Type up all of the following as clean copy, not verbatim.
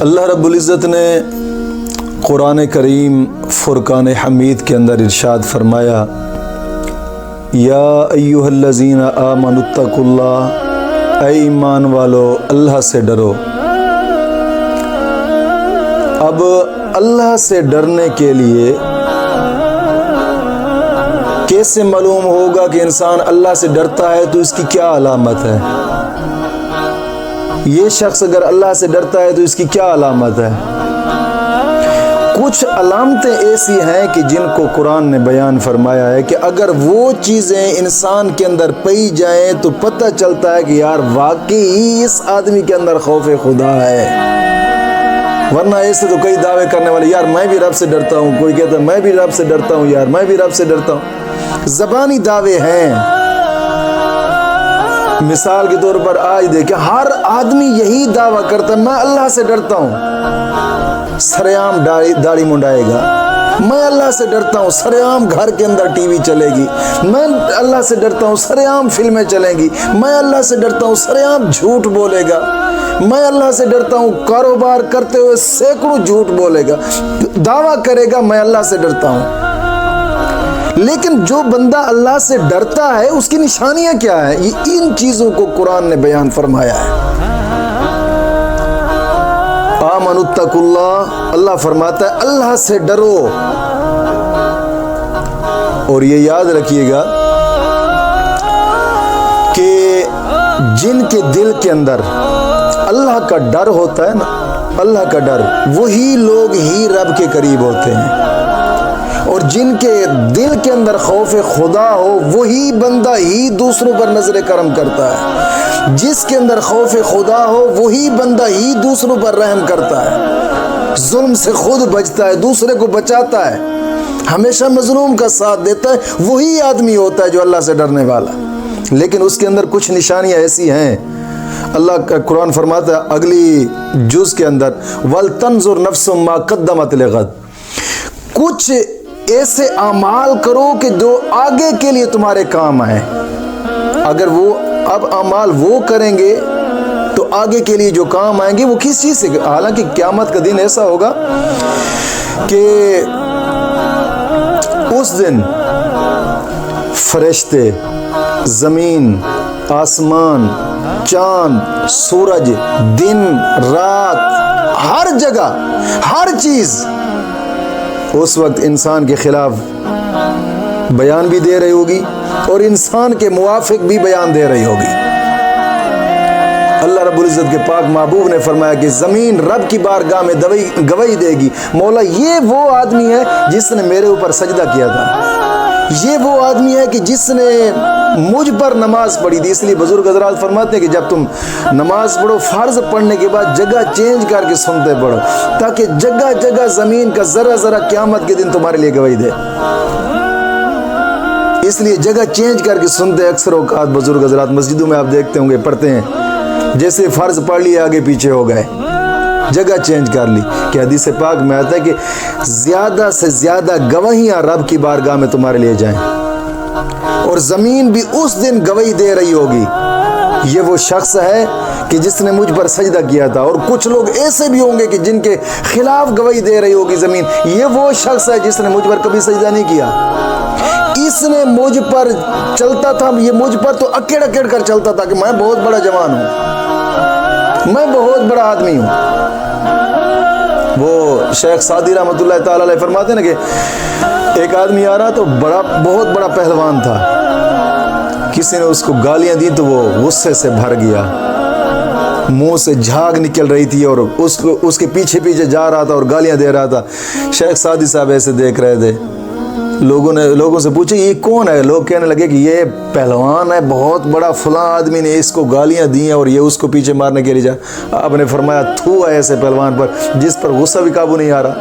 اللہ رب العزت نے قرآن کریم فرقان حمید کے اندر ارشاد فرمایا، یا ایھا الذین آمنوا اتقوا اللہ، اے ایمان والو اللہ سے ڈرو۔ اب اللہ سے ڈرنے کے لیے کیسے معلوم ہوگا کہ انسان اللہ سے ڈرتا ہے؟ تو اس کی کیا علامت ہے؟ یہ شخص اگر اللہ سے ڈرتا ہے تو اس کی کیا علامت ہے؟ کچھ علامتیں ایسی ہیں کہ جن کو قرآن نے بیان فرمایا ہے کہ اگر وہ چیزیں انسان کے اندر پائی جائیں تو پتہ چلتا ہے کہ یار واقعی اس آدمی کے اندر خوف خدا ہے۔ ورنہ ایسے تو کئی دعوے کرنے والے، یار میں بھی رب سے ڈرتا ہوں، کوئی کہتا ہے میں بھی رب سے ڈرتا ہوں، یار میں بھی رب سے ڈرتا ہوں، زبانی دعوے ہیں۔ مثال کے طور پر آج دیکھیں، ہر آدمی یہی دعویٰ کرتا ہے میں اللہ سے ڈرتا ہوں، سرعام داڑھی منڈائے گا، میں اللہ سے ڈرتا ہوں، سرعام گھر کے اندر ٹی وی چلے گی، میں اللہ سے ڈرتا ہوں، سرعام فلمیں چلیں گی، میں اللہ سے ڈرتا ہوں، سرعام جھوٹ بولے گا، میں اللہ سے ڈرتا ہوں، کاروبار کرتے ہوئے سینکڑوں جھوٹ بولے گا، دعویٰ کرے گا میں اللہ سے ڈرتا ہوں۔ لیکن جو بندہ اللہ سے ڈرتا ہے اس کی نشانیاں کیا ہے؟ یہ ان چیزوں کو قرآن نے بیان فرمایا ہے۔ آمنوا اتقوا اللہ، اللہ فرماتا ہے اللہ سے ڈرو۔ اور یہ یاد رکھیے گا کہ جن کے دل کے اندر اللہ کا ڈر ہوتا ہے نا، اللہ کا ڈر، وہی لوگ ہی رب کے قریب ہوتے ہیں۔ اور جن کے دل کے اندر خوف خدا ہو وہی بندہ ہی دوسروں پر نظر کرم کرتا ہے۔ جس کے اندر خوف خدا ہو وہی بندہ ہی دوسروں پر رحم کرتا ہے، ظلم سے خود بچتا ہے، دوسرے کو بچاتا ہے، ہمیشہ مظلوم کا ساتھ دیتا ہے، وہی آدمی ہوتا ہے جو اللہ سے ڈرنے والا۔ لیکن اس کے اندر کچھ نشانیاں ایسی ہیں، اللہ کا قرآن فرماتا ہے اگلی جز کے اندر وَلْتَنْظُرْ نَفْسٌ مَا قَدَّمَتْ لِغَدٍ، کچھ ایسے اعمال کرو کہ جو آگے کے لیے تمہارے کام آئیں۔ اگر وہ اب اعمال وہ کریں گے تو آگے کے لیے جو کام آئیں گے وہ کس چیز سے؟ حالانکہ قیامت کا دن ایسا ہوگا کہ اس دن فرشتے، زمین، آسمان، چاند، سورج، دن، رات، ہر جگہ، ہر چیز اس وقت انسان کے خلاف بیان بھی دے رہی ہوگی اور انسان کے موافق بھی بیان دے رہی ہوگی۔ اللہ رب العزت کے پاک محبوب نے فرمایا کہ زمین رب کی بارگاہ میں گواہی دے گی، مولا یہ وہ آدمی ہے جس نے میرے اوپر سجدہ کیا تھا، یہ وہ آدمی ہے کہ جس نے مجھ پر نماز پڑھی تھی۔ اس لیے بزرگ حضرات فرماتے ہیں کہ جب تم نماز پڑھو فرض پڑھنے کے بعد جگہ چینج کر کے سنتے پڑھو، تاکہ جگہ جگہ زمین کا ذرہ ذرہ قیامت کے دن تمہارے لیے گواہی دے۔ اس لیے جگہ چینج کر کے سنتے اکثر اوقات بزرگ حضرات مسجدوں میں آپ دیکھتے ہوں گے پڑھتے ہیں، جیسے فرض پڑھ لیے آگے پیچھے ہو گئے، جگہ چینج کر لی، کہ حدیث پاک میں آتا ہے کہ زیادہ سے زیادہ گواہیاں رب کی بارگاہ میں تمہارے لیے جائیں، اور زمین بھی اس دن گواہی دے رہی ہوگی یہ وہ شخص ہے کہ جس نے مجھ پر سجدہ کیا تھا۔ اور کچھ لوگ ایسے بھی ہوں گے کہ جن کے خلاف گواہی دے رہی ہوگی زمین، یہ وہ شخص ہے جس نے مجھ پر کبھی سجدہ نہیں کیا، اس نے مجھ پر چلتا تھا، یہ مجھ پر تو اکڑ اکڑ کر چلتا تھا کہ میں بہت بڑا جوان ہوں، میں بہت بڑا آدمی ہوں۔ وہ شیخ سعدی رحمۃ اللہ تعالی علیہ فرماتے ہیں کہ ایک آدمی آ رہا تو بہت بڑا پہلوان تھا، کسی نے اس کو گالیاں دی تو وہ غصے سے بھر گیا، منہ سے جھاگ نکل رہی تھی اور اس کے پیچھے پیچھے جا رہا تھا اور گالیاں دے رہا تھا۔ شیخ سعدی صاحب ایسے دیکھ رہے تھے، لوگوں سے پوچھے یہ کون ہے؟ لوگ کہنے لگے کہ یہ پہلوان ہے، بہت بڑا فلاں آدمی نے اس کو گالیاں دی ہیں اور یہ اس کو پیچھے مارنے کے لیے جا۔ آپ نے فرمایا تھو ہے ایسے پہلوان پر جس پر غصہ بھی قابو نہیں آ رہا،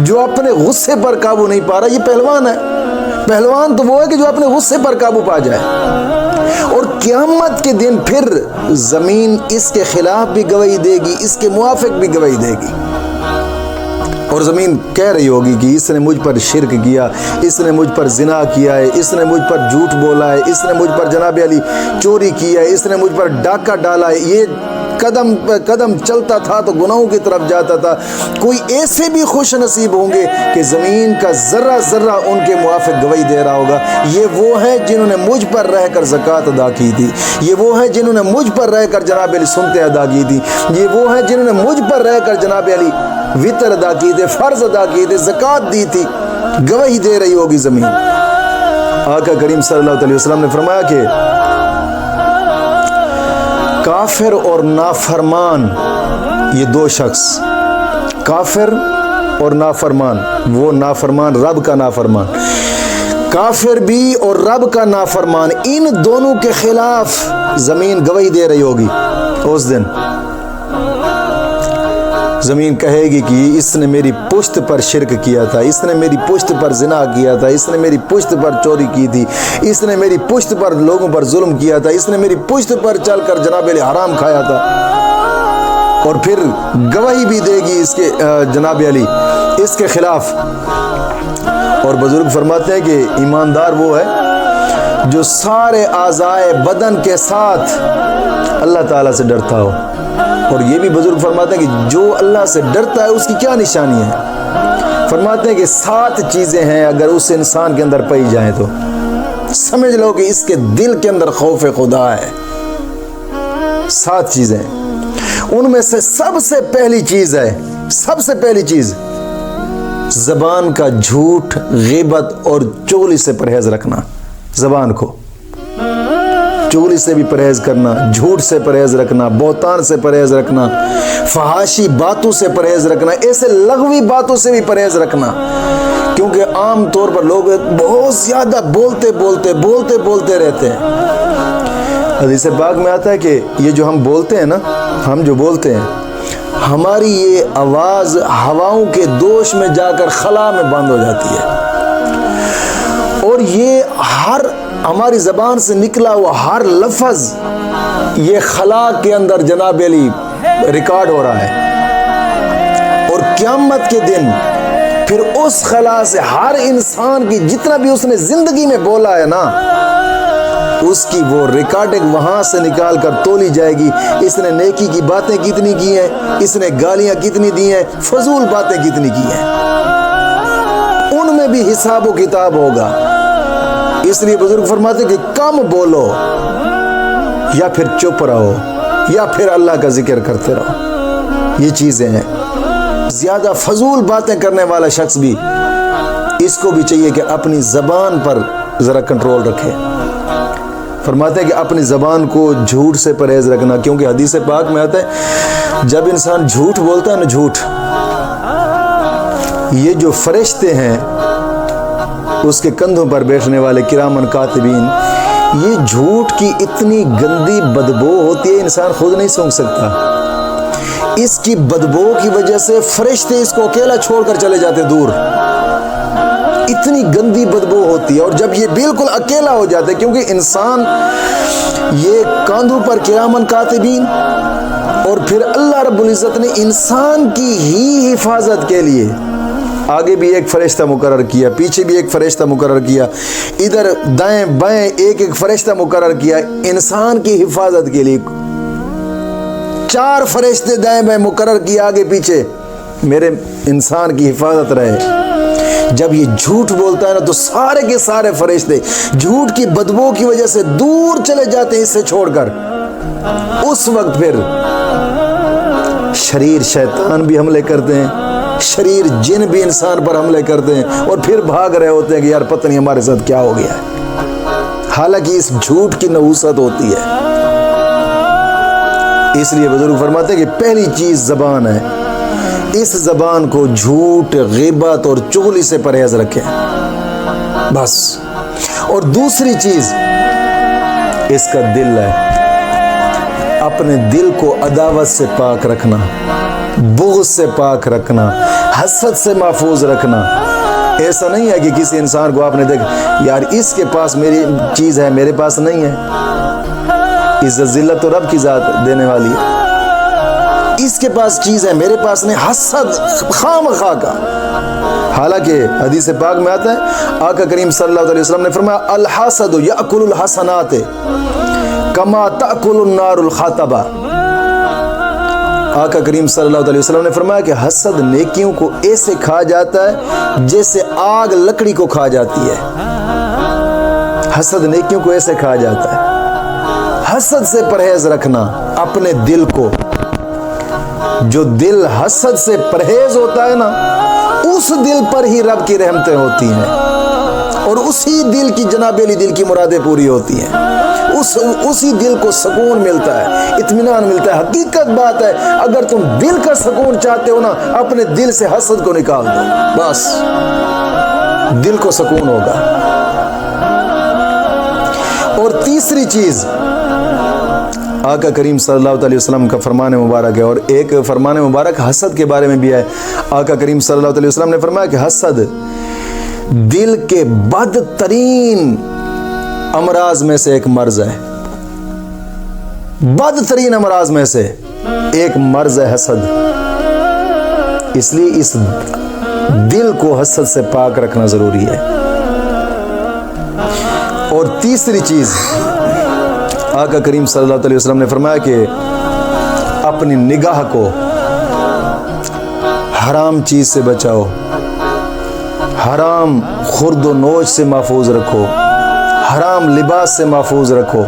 جو اپنے غصے پر قابو نہیں پا رہا یہ پہلوان ہے۔ پہلوان تو وہ ہے کہ جو اپنے غصے پر قابو پا جائے۔ اور قیامت کے دن پھر زمین اس کے خلاف بھی گواہی دے گی، اس کے موافق بھی گواہی دے گی، اور زمین کہہ رہی ہوگی کہ اس نے مجھ پر شرک کیا، اس نے مجھ پر زنا کیا ہے، اس نے مجھ پر جھوٹ بولا ہے، اس نے مجھ پر جناب علی چوری کی ہے، اس نے مجھ پر ڈاکہ ڈالا ہے، یہ قدم قدم چلتا تھا تو گناہوں کی طرف جاتا تھا. کوئی ایسے بھی خوش نصیب ہوں گے کہ زمین کا ذرہ ذرہ ان کے موافق گواہی دے رہا ہوگا. یہ وہ ہیں جنہوں نے مجھ پر رہ کر زکوٰۃ ادا کی تھی. یہ وہ ہیں جنہوں نے مجھ پر رہ کر جناب علی سنتیں ادا کی تھی. یہ وہ ہیں جنہوں نے مجھ پر رہ کر جناب علی وطر ادا کی تھے, فرض ادا کی تھے, زکوٰۃ دی تھی. گواہی دے رہی ہوگی زمین. آقا کریم صلی اللہ علیہ وسلم نے فرمایا کہ کافر اور نافرمان, یہ دو شخص, کافر اور نافرمان, وہ نافرمان رب کا نافرمان, کافر بھی اور رب کا نافرمان, ان دونوں کے خلاف زمین گواہی دے رہی ہوگی. اس دن زمین کہے گی کہ اس نے میری پشت پر شرک کیا تھا, اس نے میری پشت پر زنا کیا تھا, اس نے میری پشت پر چوری کی تھی, اس نے میری پشت پر لوگوں پر ظلم کیا تھا, اس نے میری پشت پر چل کر جناب علی حرام کھایا تھا. اور پھر گواہی بھی دے گی اس کے جناب علی اس کے خلاف. اور بزرگ فرماتے ہیں کہ ایماندار وہ ہے جو سارے اعضائے بدن کے ساتھ اللہ تعالیٰ سے ڈرتا ہو. اور یہ بھی بزرگ فرماتے ہیں کہ جو اللہ سے ڈرتا ہے اس کی کیا نشانی ہے. فرماتے ہیں کہ 7 چیزیں ہیں, اگر اس انسان کے اندر پائی جائیں تو سمجھ لو کہ اس کے دل کے اندر خوف خدا ہے. 7 چیزیں, ان میں سے سب سے پہلی چیز ہے, سب سے پہلی چیز زبان کا جھوٹ, غیبت اور چغلی سے پرہیز رکھنا. زبان کو چغلی سے بھی پرہیز کرنا, جھوٹ سے پرہیز رکھنا, بہتان سے پرہیز رکھنا, فحاشی باتوں سے پرہیز رکھنا, ایسے لغوی باتوں سے بھی پرہیز رکھنا. کیونکہ عام طور پر لوگ بہت زیادہ بولتے رہتے ہیں. حدیث پاک میں آتا ہے کہ یہ جو ہم بولتے ہیں نا, ہم جو بولتے ہیں, ہماری یہ آواز ہواؤں کے دوش میں جا کر خلا میں بند ہو جاتی ہے. اور یہ ہماری زبان سے نکلا ہوا ہر لفظ یہ خلا کے اندر جناب علی ریکارڈ ہو رہا ہے. اور قیامت کے دن پھر اس خلا سے ہر انسان کی جتنا بھی اس نے زندگی میں بولا ہے نا, اس کی وہ ریکارڈنگ وہاں سے نکال کر تولی جائے گی. اس نے نیکی کی باتیں کتنی کی ہیں, اس نے گالیاں کتنی دی ہیں, فضول باتیں کتنی کی ہیں, ان میں بھی حساب و کتاب ہوگا. اس لیے بزرگ فرماتے کہ کم بولو, یا پھر چپ رہو, یا پھر اللہ کا ذکر کرتے رہو. یہ چیزیں ہیں. زیادہ فضول باتیں کرنے والا شخص بھی اس کو بھی چاہیے کہ اپنی زبان پر ذرا کنٹرول رکھے. فرماتے ہیں کہ اپنی زبان کو جھوٹ سے پرہیز رکھنا, کیونکہ حدیث پاک میں آتا ہے جب انسان جھوٹ بولتا ہے نا, جھوٹ, یہ جو فرشتے ہیں اس کے کندھوں پر بیٹھنے والے کرامن کاتبین, یہ جھوٹ کی اتنی گندی بدبو ہوتی ہے انسان خود نہیں سونگھ سکتا. اس کی بدبو کی وجہ سے فرشتے اس کو اکیلا چھوڑ کر چلے جاتے دور. اتنی گندی بدبو ہوتی ہے. اور جب یہ بالکل اکیلا ہو جاتا ہے, کیونکہ انسان یہ کاندھوں پر کرامن کاتبین, اور پھر اللہ رب العزت نے انسان کی ہی حفاظت کے لیے آگے بھی ایک فرشتہ مقرر کیا, پیچھے بھی ایک فرشتہ مقرر کیا, ادھر دائیں بائیں ایک فرشتہ مقرر کیا انسان کی حفاظت کے لیے. 4 فرشتے دائیں بائیں مقرر کیا آگے پیچھے, میرے انسان کی حفاظت رہے. جب یہ جھوٹ بولتا ہے نا تو سارے کے سارے فرشتے جھوٹ کی بدبو کی وجہ سے دور چلے جاتے ہیں اس سے چھوڑ کر. اس وقت پھر شریر شیطان بھی حملے کرتے ہیں, شریر جن بھی انسان پر حملے کرتے ہیں, اور پھر بھاگ رہے ہوتے ہیں کہ یار پتہ نہیں ہمارے ساتھ کیا ہو گیا ہے. حالانکہ اس جھوٹ کی نحوست ہوتی ہے. اس لیے بزرگ فرماتے ہیں کہ پہلی چیز زبان ہے, اس زبان کو جھوٹ, غیبت اور چغلی سے پرہیز رکھیں بس. اور دوسری چیز اس کا دل ہے, اپنے دل کو عداوت سے پاک رکھنا, بغض سے پاک رکھنا, حسد سے محفوظ رکھنا. ایسا نہیں ہے کہ کسی انسان کو آپ نے دیکھا یار اس کے پاس میری چیز ہے میرے پاس نہیں ہے. عزت ذلت تو رب کی ذات دینے والی ہے, اس کے پاس چیز ہے میرے پاس نہیں, حسد خام خواہ کا. حالانکہ حدیث پاک میں آتا ہے آقا کریم صلی اللہ علیہ وسلم نے فرمایا الحسد یأکل الحسنات کما تأکل النار الخاتبہ. آقا کریم صلی اللہ علیہ وسلم نے فرمایا کہ حسد نیکیوں کو ایسے کھا جاتا ہے جیسے آگ لکڑی کو کھا جاتی ہے. حسد نیکیوں کو ایسے کھا جاتا ہے. حسد سے پرہیز رکھنا اپنے دل کو. جو دل حسد سے پرہیز ہوتا ہے نا، اس دل پر ہی رب کی رحمتیں ہوتی ہیں، اور اسی دل کی جناب علی دل کی مرادیں پوری ہوتی ہیں. اسی دل کو سکون ملتا ہے، اطمینان ملتا ہے. حقیقت بات ہے، اگر تم دل کا سکون چاہتے ہو نا، اپنے دل سے حسد کو نکال دو، بس دل کو سکون ہوگا. اور تیسری چیز آقا کریم صلی اللہ علیہ وسلم کا فرمان مبارک ہے، اور ایک فرمان مبارک حسد کے بارے میں بھی ہے. آقا کریم صلی اللہ علیہ وسلم نے فرمایا کہ حسد دل کے بدترین امراض میں سے ایک مرض ہے. بدترین امراض میں سے ایک مرض ہے حسد. اس لیے اس دل کو حسد سے پاک رکھنا ضروری ہے. اور تیسری چیز آقا کریم صلی اللہ علیہ وسلم نے فرمایا کہ اپنی نگاہ کو حرام چیز سے بچاؤ، حرام خورد و نوش سے محفوظ رکھو، حرام لباس سے محفوظ رکھو.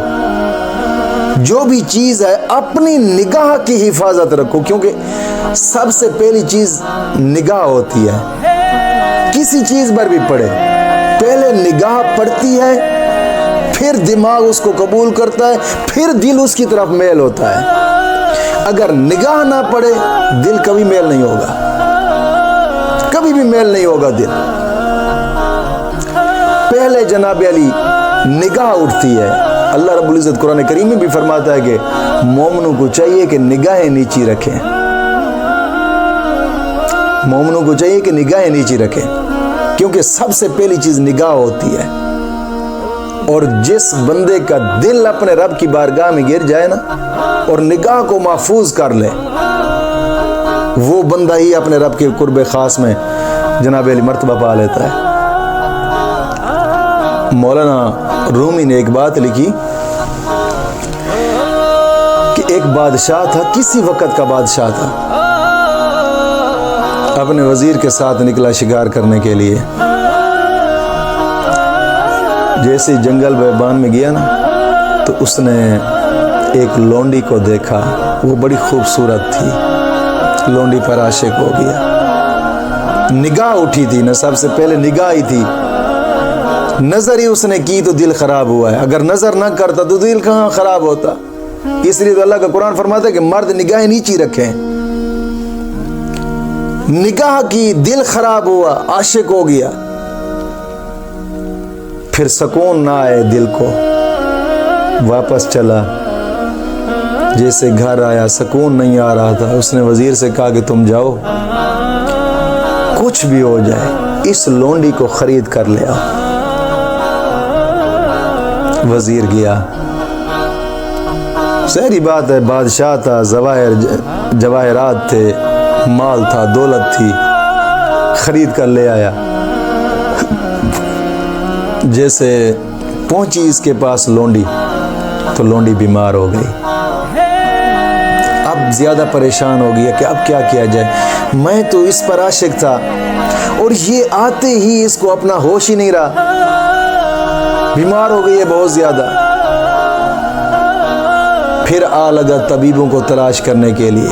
جو بھی چیز ہے اپنی نگاہ کی حفاظت رکھو، کیونکہ سب سے پہلی چیز نگاہ ہوتی ہے. کسی چیز پر بھی پڑے، پہلے نگاہ پڑتی ہے، پھر دماغ اس کو قبول کرتا ہے، پھر دل اس کی طرف میل ہوتا ہے. اگر نگاہ نہ پڑے دل کبھی میل نہیں ہوگا، کبھی بھی میل نہیں ہوگا دل. پہلے جناب علی نگاہ اٹھتی ہے. اللہ رب العزت قرآن کریم میں بھی فرماتا ہے کہ مومنوں کو چاہیے کہ نگاہیں نیچی رکھیں. مومنوں کو چاہیے کہ نگاہیں نیچی رکھیں، کیونکہ سب سے پہلی چیز نگاہ ہوتی ہے. اور جس بندے کا دل اپنے رب کی بارگاہ میں گر جائے نا، اور نگاہ کو محفوظ کر لے، وہ بندہ ہی اپنے رب کے قرب خاص میں جناب علی مرتبہ پا لیتا ہے. مولانا رومی نے ایک بات لکھی کہ ایک بادشاہ تھا، کسی وقت کا بادشاہ تھا، اپنے وزیر کے ساتھ نکلا شکار کرنے کے لیے. جیسے جنگل بیابان میں گیا نا، تو اس نے ایک لونڈی کو دیکھا. وہ بڑی خوبصورت تھی. لونڈی پر عاشق ہو گیا. نگاہ اٹھی تھی نا، سب سے پہلے نگاہ ہی تھی. نظر ہی اس نے کی تو دل خراب ہوا ہے. اگر نظر نہ کرتا تو دل کہاں خراب ہوتا. اس لیے تو اللہ کا قرآن فرماتا ہے کہ مرد نگاہیں نیچی رکھیں. نگاہ کی، دل خراب ہوا، عاشق ہو گیا، پھر سکون نہ آئے دل کو، واپس چلا. جیسے گھر آیا سکون نہیں آ رہا تھا. اس نے وزیر سے کہا کہ تم جاؤ، کچھ بھی ہو جائے اس لونڈی کو خرید کر لے آؤ. وزیر گیا. سہری بات ہے، بادشاہ تھا، جواہرات تھے، مال تھا، دولت تھی، خرید کر لے آیا. جیسے پہنچی اس کے پاس لونڈی، تو لونڈی بیمار ہو گئی. اب زیادہ پریشان ہو گیا کہ اب کیا کیا جائے. میں تو اس پر عاشق تھا، اور یہ آتے ہی اس کو اپنا ہوش ہی نہیں رہا. بیمار ہو گئی ہے بہت زیادہ. پھر آ لگا طبیبوں کو تلاش کرنے کے لیے.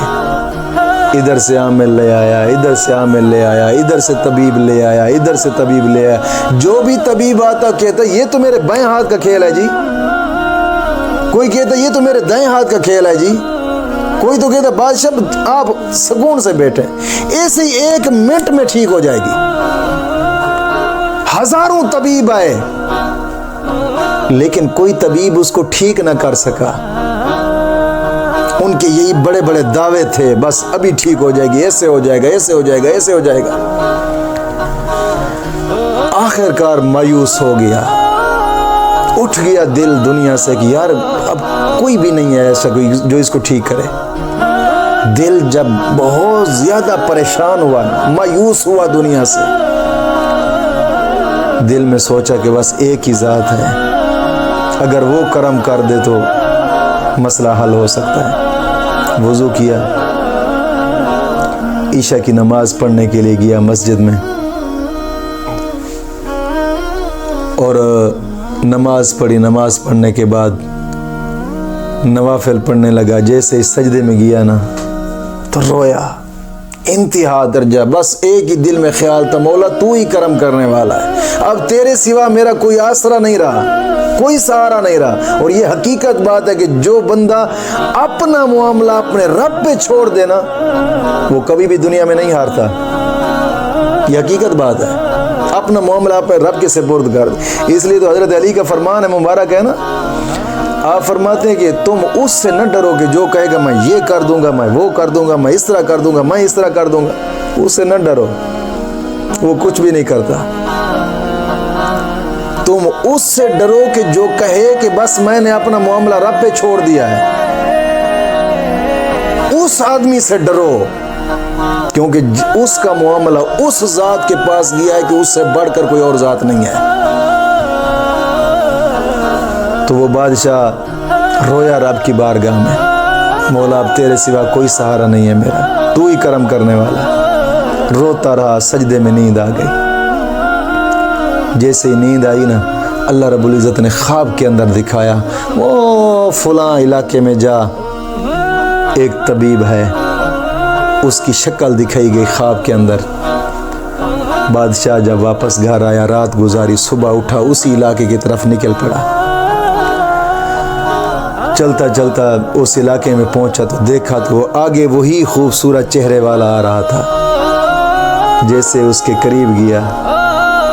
ادھر سے عامل لے آیا، ادھر سے عامل لے آیا، ادھر سے طبیب لے آیا، ادھر سے طبیب لے آیا. جو بھی طبیب آتا کہتا یہ تو میرے بائیں ہاتھ کا کھیل ہے جی. کوئی کہتا یہ تو میرے دائیں ہاتھ کا کھیل ہے جی. کوئی تو کہتا بادشاہ آپ سکون سے بیٹھے، ایسے ہی 1 منٹ میں ٹھیک ہو جائے گی. ہزاروں طبیب آئے، لیکن کوئی طبیب اس کو ٹھیک نہ کر سکا. ان کے یہی بڑے بڑے دعوے تھے، بس ابھی ٹھیک ہو جائے گی، ایسے ہو جائے گا، ایسے ہو جائے گا، ایسے ہو جائے گا. آخر کار مایوس ہو گیا، اٹھ گیا دل دنیا سے کہ یار اب کوئی بھی نہیں ہے ایسا کوئی جو اس کو ٹھیک کرے. دل جب بہت زیادہ پریشان ہوا، مایوس ہوا دنیا سے، دل میں سوچا کہ بس ایک ہی ذات ہے، اگر وہ کرم کر دے تو مسئلہ حل ہو سکتا ہے. وضو کیا، عشاء کی نماز پڑھنے کے لیے گیا مسجد میں اور نماز پڑھی. نماز پڑھنے کے بعد نوافل پڑھنے لگا. جیسے اس سجدے میں گیا نا تو رویا انتہا درجہ. بس ایک ہی دل میں خیال تھا مولا تو ہی کرم کرنے والا ہے, اب تیرے سوا میرا کوئی آسرا نہیں رہا, کوئی سہارا نہیں رہا. اور یہ حقیقت بات ہے کہ جو بندہ اپنا معاملہ اپنے رب پہ چھوڑ دینا وہ کبھی بھی دنیا میں نہیں ہارتا. یہ حقیقت بات ہے, اپنا معاملہ اپنے رب کے سپرد کر. اس لیے تو حضرت علی کا فرمان ہے مبارک ہے نا, آپ فرماتے ہیں کہ تم اس سے نہ ڈرو کہ جو کہے گا میں یہ کر دوں گا, میں وہ کر دوں گا, میں اس طرح کر دوں گا, میں اس طرح کر دوں گا. اس سے نہ ڈرو, وہ کچھ بھی نہیں کرتا. تم اس سے ڈرو کہ جو کہے کہ بس میں نے اپنا معاملہ رب پہ چھوڑ دیا ہے. اس آدمی سے ڈرو کیونکہ اس کا معاملہ اس ذات کے پاس گیا ہے کہ اس سے بڑھ کر کوئی اور ذات نہیں ہے. تو وہ بادشاہ رویا رب کی بارگاہ میں, مولا اب تیرے سوا کوئی سہارا نہیں ہے میرا, تو ہی کرم کرنے والا. روتا رہا, سجدے میں نیند آ گئی. جیسے ہی نیند آئی نا اللہ رب العزت نے خواب کے اندر دکھایا, وہ فلاں علاقے میں جا, ایک طبیب ہے, اس کی شکل دکھائی گئی خواب کے اندر. بادشاہ جب واپس گھر آیا, رات گزاری, صبح اٹھا, اسی علاقے کی طرف نکل پڑا. چلتا چلتا اس علاقے میں پہنچا تو دیکھا تو وہ آگے وہی خوبصورت چہرے والا آ رہا تھا. جیسے اس کے قریب گیا,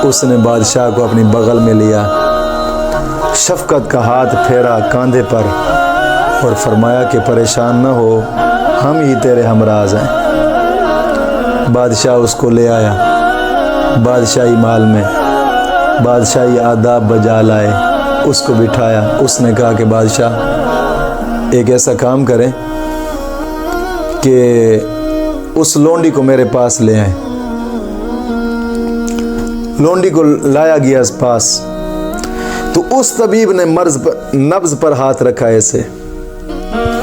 اس نے بادشاہ کو اپنی بغل میں لیا, شفقت کا ہاتھ پھیرا کاندھے پر اور فرمایا کہ پریشان نہ ہو, ہم ہی تیرے ہمراز ہیں. بادشاہ اس کو لے آیا, بادشاہی محل میں بادشاہی آداب بجا لائے, اس کو بٹھایا. اس نے کہا کہ بادشاہ ایک ایسا کام کریں کہ اس لونڈی کو میرے پاس لے آئیں. لونڈی کو لایا گیا اس پاس تو اس طبیب نے نبض پر ہاتھ رکھا, ایسے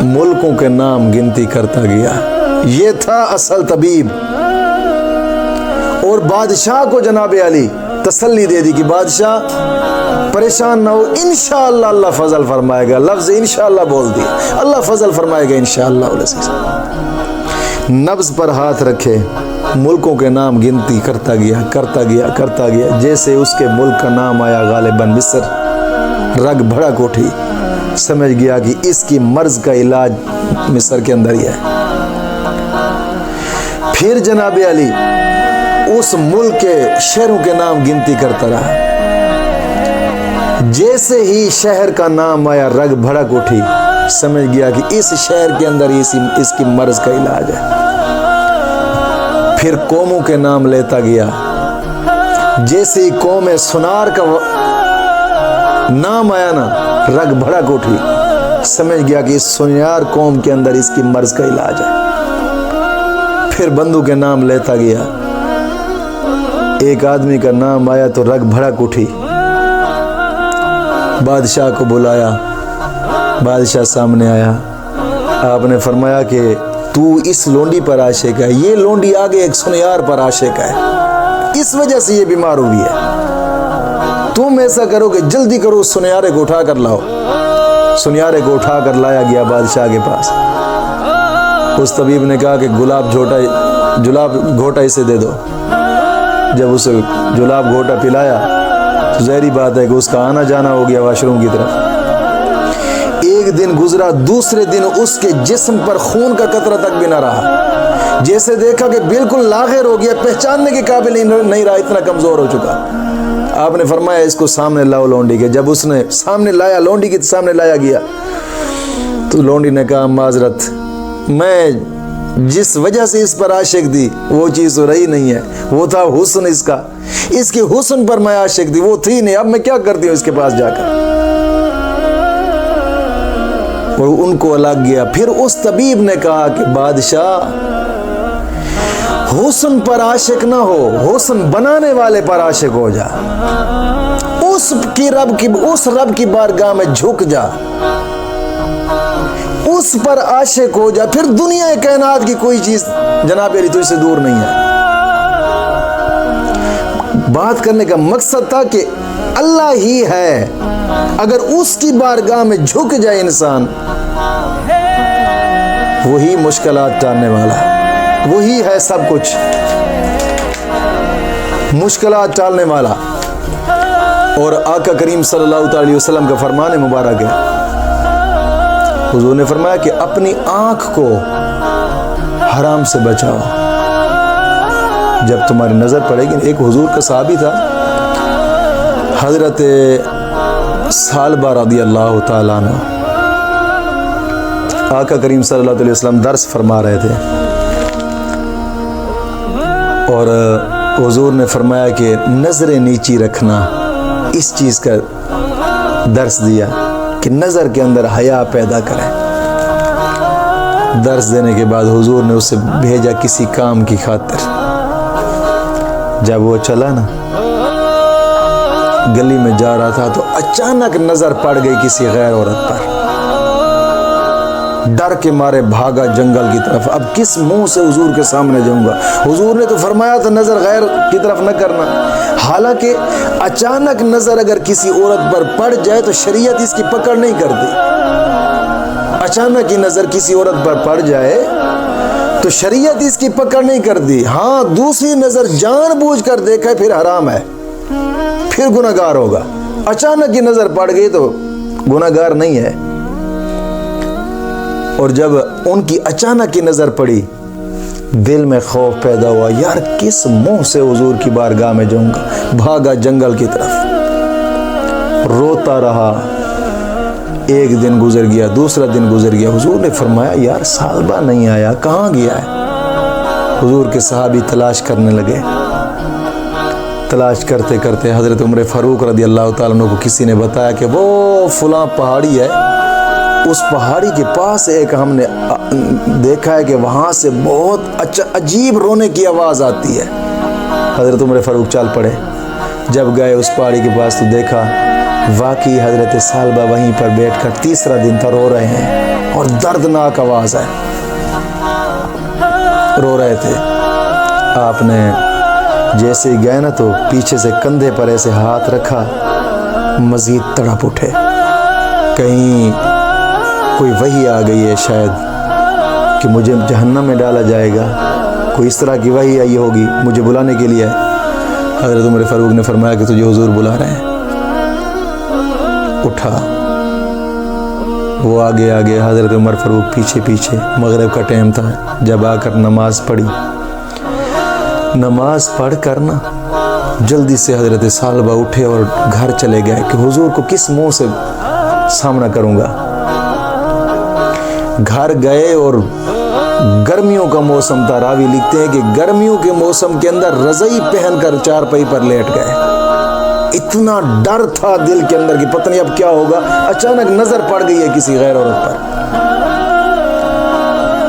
ملکوں کے نام گنتی کرتا گیا. یہ تھا اصل طبیب. اور بادشاہ کو جناب علی تسلی دے دی کہ بادشاہ پریشان نہ ہو, انشاءاللہ اللہ فضل فرمائے گا. لفظ انشاءاللہ بول دیا, اللہ فضل فرمائے گا انشاءاللہ. نبض پر ہاتھ رکھے, ملکوں کے نام گنتی کرتا گیا کرتا گیا کرتا گیا. جیسے اس کے ملک کا نام آیا غالباً مصر, رگ بھڑک اٹھی, سمجھ گیا کہ اس کی مرض کا علاج مصر کے اندر ہی ہے. پھر جناب علی اس ملک کے شہروں کے نام گنتی کرتا رہا. جیسے ہی شہر کا نام آیا رگ بھڑک اٹھی, سمجھ گیا کہ اس شہر کے اندر اس کی مرض کا علاج ہے. پھر قوموں کے نام لیتا گیا. جیسے ہی قوم سنار کا نام آیا نا رگ بھڑک اٹھی, سمجھ گیا کہ اس سنار قوم کے اندر اس کی مرض کا علاج ہے. پھر بندو کے نام لیتا گیا. ایک آدمی کا نام آیا تو رگ بھڑک اٹھی. بادشاہ کو بلایا, بادشاہ سامنے آیا. آپ نے فرمایا کہ تو اس لونڈی پر عاشق ہے, یہ لونڈی آگے ایک سنیار پر عاشق ہے, اس وجہ سے یہ بیمار ہوئی ہے. تم ایسا کرو کہ جلدی کرو, اس سنیارے کو اٹھا کر لاؤ. سنیارے کو اٹھا کر لایا گیا بادشاہ کے پاس. اس طبیب نے کہا کہ جلاب گھوٹا اسے دے دو. جب اسے جلاب گھوٹا پلایا تو ظاہری بات ہے کہ اس کا آنا جانا ہو گیا واش روم کی طرف. ایک دن گزرا, دوسرے دن اس کے جسم پر خون کا قطرہ تک بھی نہ رہا. جیسے دیکھا کہ بالکل لاغر ہو گیا, پہچاننے کے قابل نہیں رہا, اتنا کمزور ہو چکا. آپ نے فرمایا اس کو سامنے لاؤ لونڈی کے. جب اس نے سامنے لایا, لونڈی کے سامنے لایا گیا تو لونڈی نے کہا معذرت, میں جس وجہ سے اس پر عاشق تھی وہ چیز تو رہی نہیں ہے. وہ تھا حسن اس کا, اس کے حسن پر میں عاشق تھی, وہ تھی نہیں. اب میں کیا کرتی ہوں اس کے پاس جا کر. اور ان کو الگ گیا. پھر اس طبیب نے کہا کہ بادشاہ حسن پر عاشق نہ ہو, حسن بنانے والے پر عاشق ہو جا. اس رب کی بارگاہ میں جھک جا, اس پر عاشق ہو جا، پھر دنیا کائنات کی کوئی چیز جناب علی تجھ سے دور نہیں ہے۔ بات کرنے کا مقصد تھا کہ اللہ ہی ہے، اگر اس کی بارگاہ میں جھک جائے انسان، وہی مشکلات ٹالنے والا، وہی ہے سب کچھ، مشکلات ٹالنے والا۔ اور آقا کریم صلی اللہ علیہ وسلم کا فرمان مبارک ہے، حضور نے فرمایا کہ اپنی آنکھ کو حرام سے بچاؤ جب تمہاری نظر پڑے گی۔ ایک حضور کا صحابی تھا حضرت ثعلبہ رضی اللہ تعالیٰ عنہ، آقا کریم صلی اللہ علیہ وسلم درس فرما رہے تھے اور حضور نے فرمایا کہ نظر نیچی رکھنا، اس چیز کا درس دیا کہ نظر کے اندر حیا پیدا کریں۔ درس دینے کے بعد حضور نے اسے بھیجا کسی کام کی خاطر۔ جب وہ چلا نا، گلی میں جا رہا تھا تو اچانک نظر پڑ گئی کسی غیر عورت پر، ڈر کے مارے بھاگا جنگل کی طرف۔ اب کس منہ سے حضور کے سامنے جاؤں گا؟ حضور نے تو فرمایا تھا نظر غیر کی طرف نہ کرنا، حالانکہ اچانک نظر اگر کسی عورت پر پڑ جائے تو شریعت اس کی پکڑ نہیں کرتی۔ اچانک ہی نظر کسی عورت پر پڑ جائے تو شریعت اس کی پکڑ نہیں کرتی۔ ہاں، دوسری نظر جان بوجھ کر دیکھا پھر حرام ہے، پھر گناہگار ہوگا۔ اچانک ہی نظر پڑ گئی تو گناہگار نہیں ہے۔ اور جب ان کی اچانک کی نظر پڑی، دل میں خوف پیدا ہوا، یار کس منہ سے حضور کی بارگاہ میں جاؤں گا؟ بھاگا جنگل کی طرف، روتا رہا۔ ایک دن گزر گیا، دوسرا دن گزر گیا، حضور نے فرمایا یار ثعلبہ نہیں آیا، کہاں گیا ہے؟ حضور کے صحابی تلاش کرنے لگے۔ تلاش کرتے کرتے حضرت عمر فاروق رضی اللہ تعالیٰ عنہ کو کسی نے بتایا کہ وہ فلاں پہاڑی ہے، اس پہاڑی کے پاس ایک ہم نے دیکھا ہے کہ وہاں سے بہت عجیب رونے کی آواز آتی ہے۔ حضرت عمر فاروق چل پڑے۔ جب گئے اس پہاڑی کے پاس تو دیکھا واقعی حضرت ثعلبہ وہیں پر بیٹھ کر، تیسرا دن تھا، رو رہے ہیں اور دردناک آواز ہے، رو رہے تھے۔ آپ نے جیسے ہی گئے نا تو پیچھے سے کندھے پر ایسے ہاتھ رکھا، مزید تڑپ اٹھے، کہیں کوئی وحی آ گئی ہے شاید کہ مجھے جہنم میں ڈالا جائے گا، کوئی اس طرح کی وحی آئی ہوگی مجھے بلانے کے لیے۔ حضرت عمر فاروق نے فرمایا کہ تجھے حضور بلا رہے ہیں۔ اٹھا، وہ آگے آگے، حضرت عمر فاروق پیچھے پیچھے۔ مغرب کا ٹائم تھا، جب آ کر نماز پڑھی، نماز پڑھ کر نا جلدی سے حضرت ثعلبہ اٹھے اور گھر چلے گئے کہ حضور کو کس منہ سے سامنا کروں گا۔ گھر گئے اور گرمیوں کا موسم تھا، راوی لکھتے ہیں کہ گرمیوں کے موسم کے اندر رضائی پہن کر چارپائی پر لیٹ گئے۔ اتنا ڈر تھا دل کے اندر کہ پتہ نہیں اب کیا ہوگا۔ اچانک نظر پڑ گئی ہے کسی غیر عورت پر،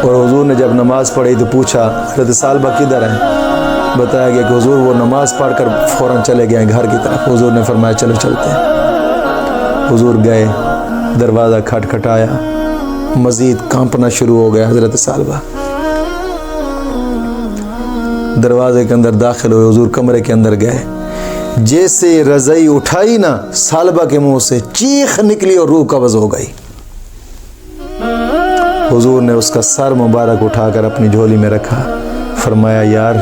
اور حضور نے جب نماز پڑھی تو پوچھا حضرت ثعلبہ کدھر ہیں؟ بتایا گیا کہ حضور وہ نماز پڑھ کر فوراً چلے گئے گھر کی طرف۔ حضور نے فرمایا چلو چلتے ہیں۔ حضور گئے، دروازہ کھٹکھٹایا، مزید کانپنا شروع ہو گیا۔ حضرت ثعلبہ دروازے کے اندر داخل ہوئے، حضور کمرے کے اندر گئے، جیسے رضائی اٹھائی نا، ثعلبہ کے منہ سے چیخ نکلی اور روح قبض ہو گئی۔ حضور نے اس کا سر مبارک اٹھا کر اپنی جھولی میں رکھا، فرمایا یار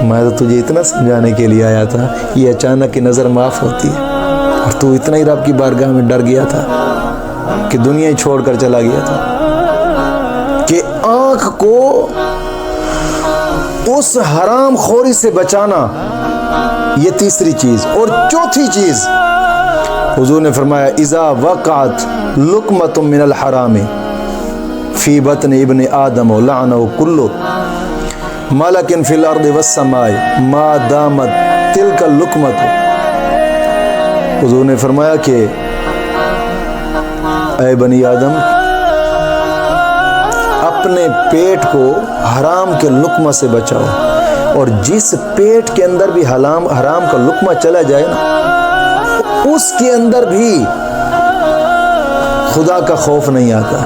میں تو تجھے اتنا سمجھانے کے لیے آیا تھا، یہ اچانک کی نظر معاف ہوتی ہے، اور تو اتنا ہی رب کی بارگاہ میں ڈر گیا تھا کہ دنیا ہی چھوڑ کر چلا گیا تھا۔ کہ آنکھ کو اس حرام خوری سے بچانا، یہ تیسری چیز۔ اور چوتھی چیز حضور نے فرمایا اذا وقعت لقمۃ من الحرام فی بطن ابن آدم لعنہ کل ملک فی الارض والسماء ما دامت تلک اللقمۃ۔ حضور نے فرمایا کہ اے بنی آدم، اپنے پیٹ کو حرام کے لقمہ سے بچاؤ، اور جس پیٹ کے اندر بھی حرام کا لقمہ چلا جائے نا، اس کے اندر بھی خدا کا خوف نہیں آتا۔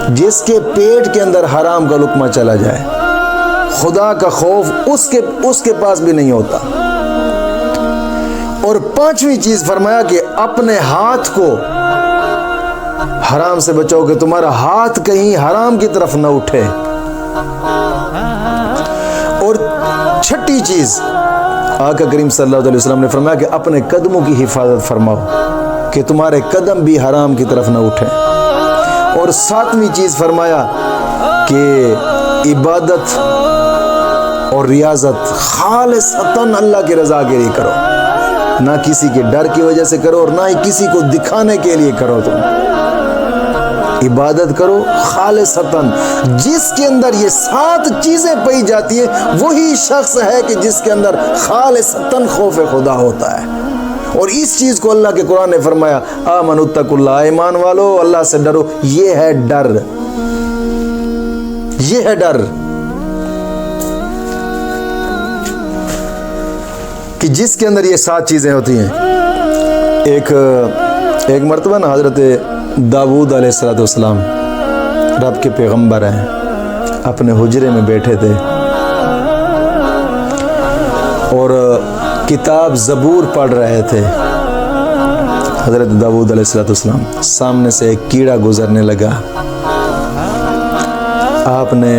جس کے پیٹ کے اندر حرام کا لقمہ چلا جائے خدا کا خوف اس کے پاس بھی نہیں ہوتا۔ اور پانچویں چیز فرمایا کہ اپنے ہاتھ کو حرام سے بچاؤ کہ تمہارا ہاتھ کہیں حرام کی طرف نہ اٹھے۔ اور چھٹی چیز آقا کریم صلی اللہ علیہ وسلم نے فرمایا کہ اپنے قدموں کی حفاظت فرماؤ کہ تمہارے قدم بھی حرام کی طرف نہ اٹھیں۔ اور ساتویں چیز فرمایا کہ عبادت اور ریاضت خالصتاً اللہ کی رضا کے لیے کرو، نہ کسی کے ڈر کی وجہ سے کرو اور نہ ہی کسی کو دکھانے کے لیے کرو۔ تم عبادت کرو خالصتاً۔ جس کے اندر یہ 7 چیزیں پائی جاتی ہیں وہی شخص ہے کہ جس کے اندر خالصتاً خوف خدا ہوتا ہے۔ اور اس چیز کو اللہ کے قرآن نے فرمایا آمنوا اتقوا اللہ، ایمان والو اللہ سے ڈرو۔ یہ ہے ڈر، یہ ہے ڈر کہ جس کے اندر یہ 7 چیزیں ہوتی ہیں۔ ایک مرتبہ نا حضرت داؤد علیہ السلام رب کے پیغمبر ہیں، اپنے حجرے میں بیٹھے تھے اور کتاب زبور پڑھ رہے تھے۔ حضرت داؤد علیہ السلام سامنے سے ایک کیڑا گزرنے لگا، آپ نے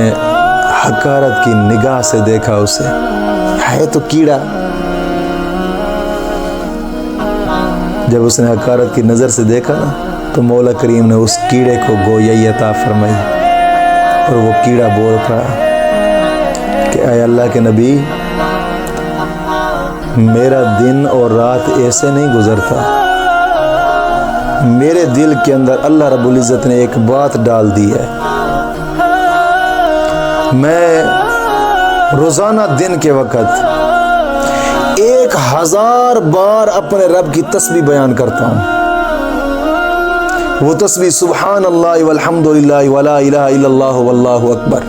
حقارت کی نگاہ سے دیکھا اسے، ہے تو کیڑا۔ جب اس نے حقارت کی نظر سے دیکھا نا تو مولا کریم نے اس کیڑے کو گویائی عطا فرمائی اور وہ کیڑا بول پڑا کہ اے اللہ کے نبی، میرا دن اور رات ایسے نہیں گزرتا، میرے دل کے اندر اللہ رب العزت نے ایک بات ڈال دی ہے، میں روزانہ دن کے وقت 1000 بار اپنے رب کی تسبیح بیان کرتا ہوں۔ وہ تسبیح سبحان اللہ والحمد للہ ولا الہ الا اللہ واللہ اکبر۔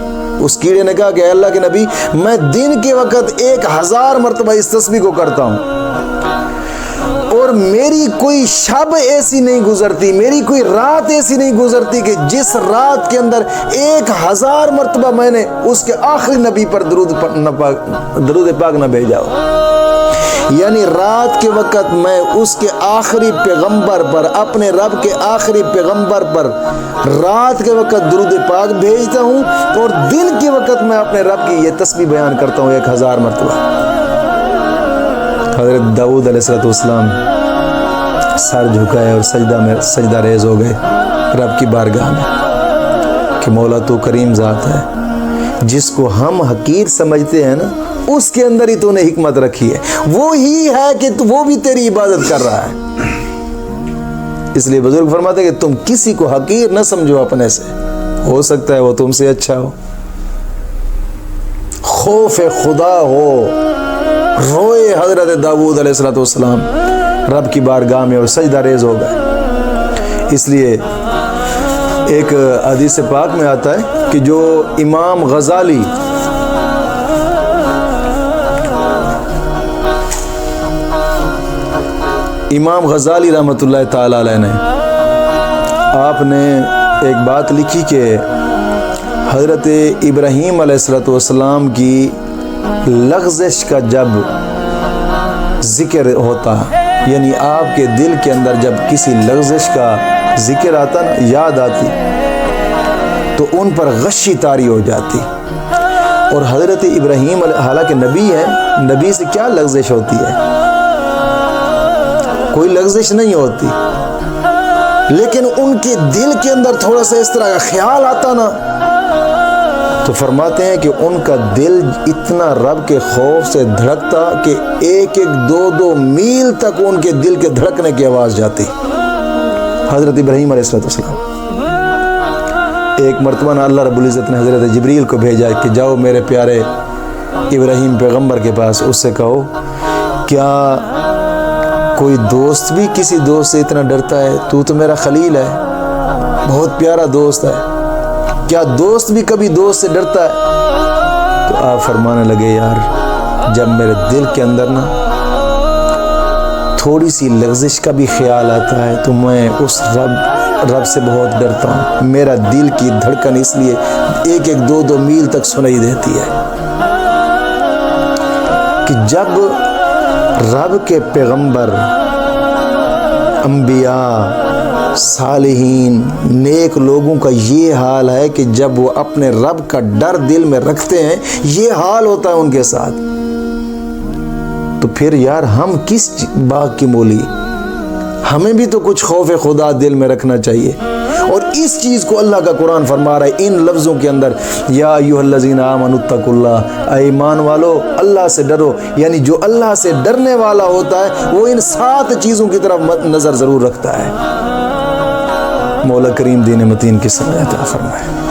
اس کیڑے نے کہا کہ اے اللہ کے نبی، میں دن کے وقت 1000 مرتبہ اس تسبیح کو کرتا ہوں اور میری کوئی شب ایسی نہیں گزرتی، میری کوئی رات ایسی نہیں گزرتی کہ جس رات کے اندر 1000 مرتبہ میں نے اس کے آخری نبی پر درود پاک نہ بھیجا ہو۔ یعنی رات کے وقت میں اس کے آخری پیغمبر پر، اپنے رب کے آخری پیغمبر پر رات کے وقت درود پاک بھیجتا ہوں اور دن کے وقت میں اپنے رب کی یہ تسبیح بیان کرتا ہوں 1000 مرتبہ۔ حضرت داؤد علیہ السلام سر جھکائے اور سجدہ ریز ہو گئے رب کی بارگاہ میں کہ مولا تو کریم ذات ہے، جس کو ہم حقیر سمجھتے ہیں نا اس کے اندر ہی تو نے حکمت رکھی ہے، وہی ہے کہ وہ بھی تیری عبادت کر رہا ہے۔ اس لیے بزرگ فرماتے کہ تم کسی کو حقیر نہ سمجھو اپنے سے، ہو سکتا ہے وہ تم سے اچھا ہو۔ خوف خدا ہو، روئے حضرت داؤد علیہ السلام رب کی بارگاہ میں اور سجدہ ریز ہو گئے۔ اس لیے ایک حدیث پاک میں آتا ہے کہ جو امام غزالی رحمۃ اللہ تعالی علیہ نے، آپ نے ایک بات لکھی کہ حضرت ابراہیم علیہ السلام کی لغزش کا جب ذکر ہوتا، یعنی آپ کے دل کے اندر جب کسی لغزش کا ذکر آتا نا، یاد آتی، تو ان پر غشی طاری ہو جاتی۔ اور حضرت ابراہیم حالانکہ نبی ہے، نبی سے کیا لغزش ہوتی ہے؟ کوئی لغزش نہیں ہوتی، لیکن ان کے دل کے اندر تھوڑا سا اس طرح کا خیال آتا نا تو فرماتے ہیں کہ ان کا دل اتنا رب کے خوف سے دھڑکتا کہ 1-2 میل تک ان کے دل کے دھڑکنے کی آواز جاتی۔ حضرت ابراہیم علیہ السلام ایک مرتبہ اللہ رب العزت نے حضرت جبریل کو بھیجا کہ جاؤ میرے پیارے ابراہیم پیغمبر کے پاس، اس سے کہو کیا کوئی دوست بھی کسی دوست سے اتنا ڈرتا ہے؟ تو میرا خلیل ہے، بہت پیارا دوست ہے، کیا دوست بھی کبھی دوست سے ڈرتا ہے؟ تو آپ فرمانے لگے یار جب میرے دل کے اندر نا تھوڑی سی لغزش کا بھی خیال آتا ہے تو میں اس رب رب سے بہت ڈرتا ہوں، میرا دل کی دھڑکن اس لیے 1-2 میل تک سنائی دیتی ہے کہ جب رب کے پیغمبر، انبیاء، صالحین، نیک لوگوں کا یہ حال ہے کہ جب وہ اپنے رب کا ڈر دل میں رکھتے ہیں، یہ حال ہوتا ہے ان کے ساتھ، تو پھر یار ہم کس باغ کی مولی؟ ہمیں بھی تو کچھ خوف خدا دل میں رکھنا چاہیے۔ اور اس چیز کو اللہ کا قرآن فرما رہا ہے ان لفظوں کے اندر، یا ایھا الذین آمنوا اتقوا اللہ، اے ایمان والو اللہ سے ڈرو۔ یعنی جو اللہ سے ڈرنے والا ہوتا ہے وہ ان 7 چیزوں کی طرف نظر ضرور رکھتا ہے۔ مولا کریم دین متین کی سمجھ عطا فرمائے۔